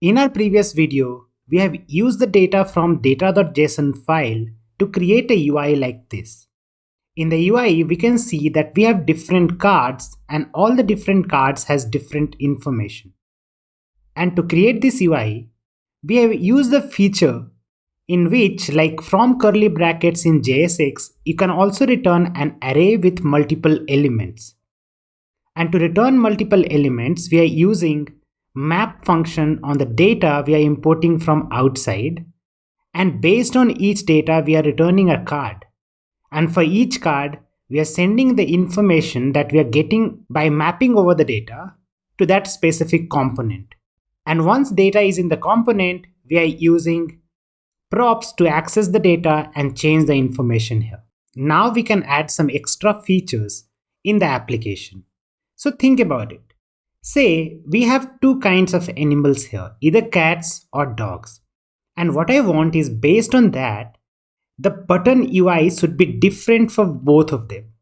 In our previous video, we have used the data from data.json file to create a UI like this. In the UI, we can see that we have different cards and all the different cards has different information. And to create this UI, we have used the feature in which, like from curly brackets in JSX, you can also return an array with multiple elements. And to return multiple elements, we are using map function on the data we are importing from outside. And based on each data, we are returning a card. And for each card, we are sending the information that we are getting by mapping over the data to that specific component. And once data is in the component, we are using props to access the data and change the information here. Now we can add some extra features in the application. So think about it. Say we have two kinds of animals here, either cats or dogs. And what I want is based on that, the button UI should be different for both of them.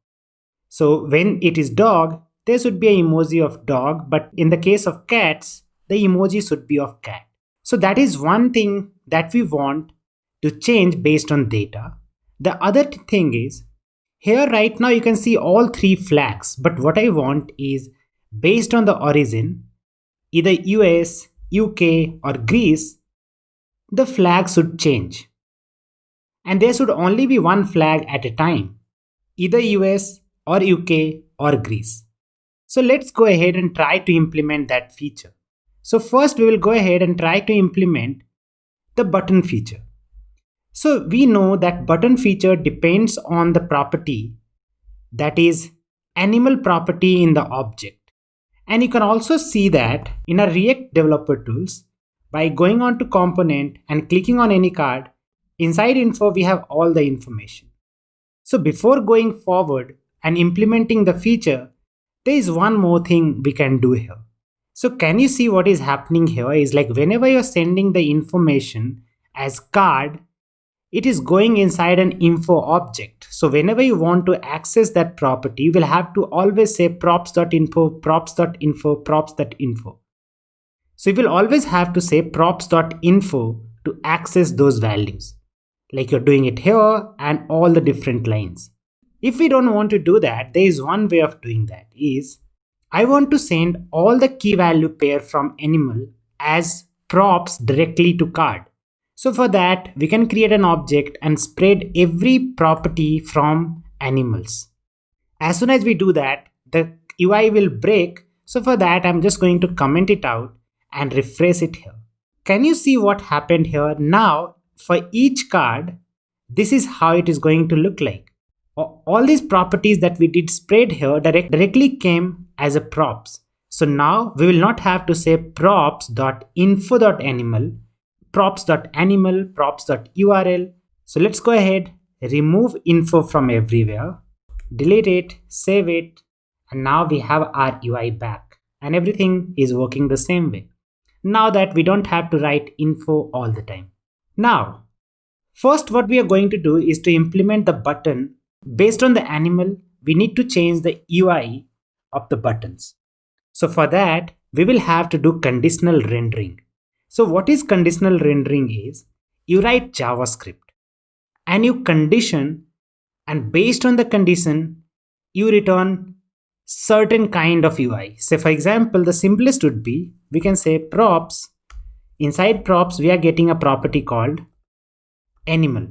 So when it is dog, there should be an emoji of dog, but in the case of cats, the emoji should be of cat. So that is one thing that we want to change based on data. The other thing is, here right now you can see all three flags, but what I want is based on the origin, either US, UK or Greece, the flag should change. And there should only be one flag at a time, either US or UK or Greece. So let's go ahead and try to implement that feature. So first we will go ahead and try to implement the button feature. So we know that button feature depends on the property, that is animal property in the object. And you can also see that in our React developer tools by going on to component and clicking on any card. Inside info, we have all the information. So before going forward and implementing the feature, there is one more thing we can do here. So can you see what is happening here is like whenever you're sending the information as card, it is going inside an info object. So whenever you want to access that property, you will have to always say props.info, props.info, props.info. So you will always have to say props.info to access those values. Like you're doing it here and all the different lines. If we don't want to do that, there is one way of doing that is, I want to send all the key value pair from animal as props directly to card. So for that, we can create an object and spread every property from animals. As soon as we do that, the UI will break. So for that, I'm just going to comment it out and refresh it here. Can you see what happened here? Now, for each card, this is how it is going to look like. All these properties that we did spread here directly came as a props. So now we will not have to say props.info.animal, props.animal, props.url. So let's go ahead, remove info from everywhere, delete it, save it, and now we have our UI back and everything is working the same way. Now that we don't have to write info all the time. Now, first what we are going to do is to implement the button. Based on the animal, we need to change the UI of the buttons. So for that, we will have to do conditional rendering. So what is conditional rendering is, you write JavaScript and you condition, and based on the condition, you return certain kind of UI. Say for example, the simplest would be, we can say props. Inside props, we are getting a property called animal.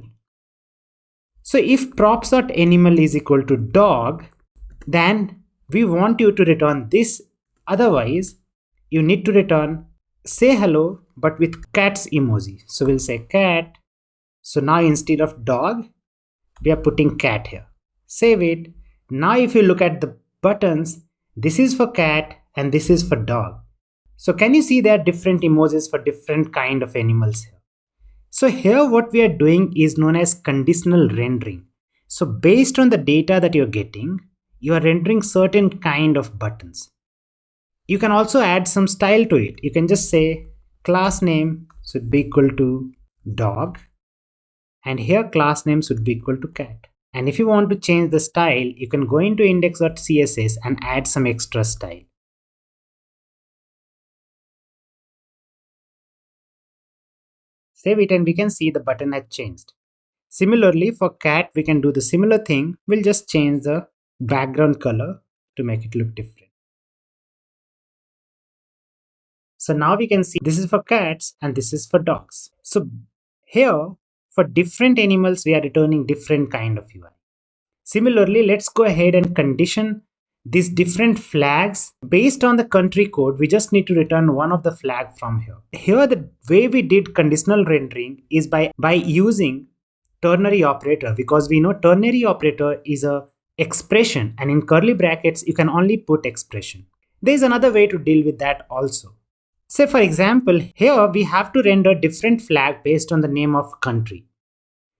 So if props.animal is equal to dog, then we want you to return this. Otherwise, you need to return say hello, but with cat's emoji. So we'll say cat. So now instead of dog, we are putting cat here. Save it. Now if you look at the buttons, this is for cat and this is for dog. So can you see there are different emojis for different kind of animals here? So here what we are doing is known as conditional rendering. So based on the data that you're getting, you are rendering certain kind of buttons. You can also add some style to it. You can just say class name should be equal to dog, and here class name should be equal to cat. And if you want to change the style, you can go into index.css and add some extra style. Save it and we can see the button has changed. Similarly, for cat, we can do the similar thing. We'll just change the background color to make it look different. So now we can see this is for cats and this is for dogs. So here, for different animals, we are returning different kind of UI. Similarly, let's go ahead and condition these different flags based on the country code. We just need to return one of the flag from here. Here, the way we did conditional rendering is by using ternary operator, because we know ternary operator is a expression, and in curly brackets you can only put expression. There is another way to deal with that also. Say for example, here we have to render different flag based on the name of country.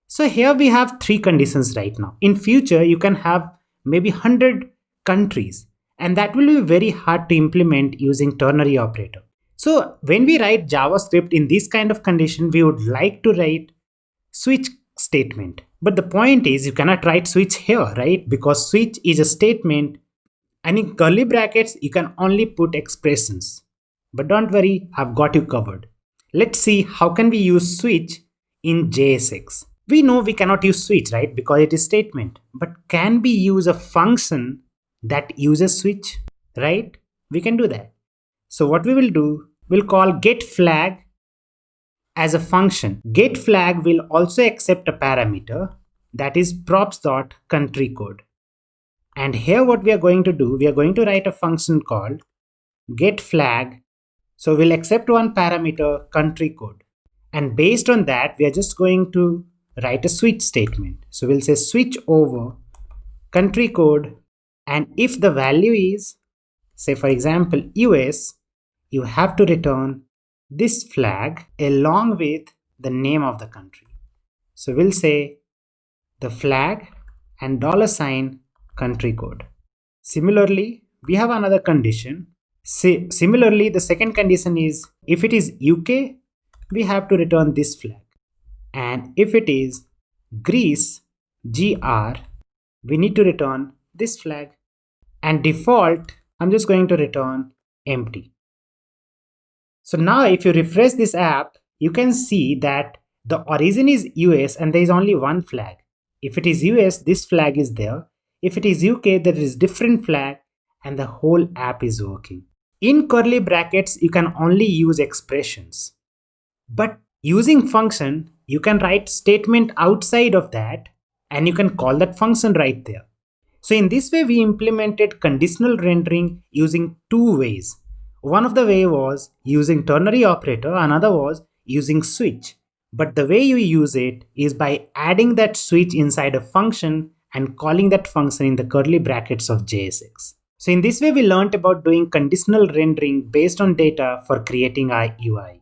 So here we have 3 conditions right now. In future, you can have maybe 100 countries, and that will be very hard to implement using ternary operator. So when we write JavaScript in this kind of condition, we would like to write switch statement. But the point is you cannot write switch here, right? Because switch is a statement, and in curly brackets, you can only put expressions. But don't worry, I've got you covered. Let's see how can we use switch in JSX. We know we cannot use switch, right? Because it is statement. But can we use a function that uses switch, right? We can do that. So what we will do, we'll call getFlag as a function. GetFlag will also accept a parameter that is props.countrycode. And here what we are going to do, we are going to write a function called getFlag. So we'll accept one parameter, country code. And based on that, we are just going to write a switch statement. So we'll say switch over country code. And if the value is, say for example, US, you have to return this flag along with the name of the country. So we'll say the flag and $ country code. Similarly, we have another condition. Similarly, the second condition is if it is UK, we have to return this flag. And if it is Greece, GR, we need to return this flag. And default, I'm just going to return empty. So now if you refresh this app, you can see that the origin is US and there is only one flag. If it is US, this flag is there. If it is UK, there is different flag and the whole app is working. In curly brackets, you can only use expressions. But using function, you can write statement outside of that and you can call that function right there. So in this way, we implemented conditional rendering using 2 ways. One of the way was using ternary operator, another was using switch. But the way you use it is by adding that switch inside a function and calling that function in the curly brackets of JSX. So in this way, we learned about doing conditional rendering based on data for creating our UI.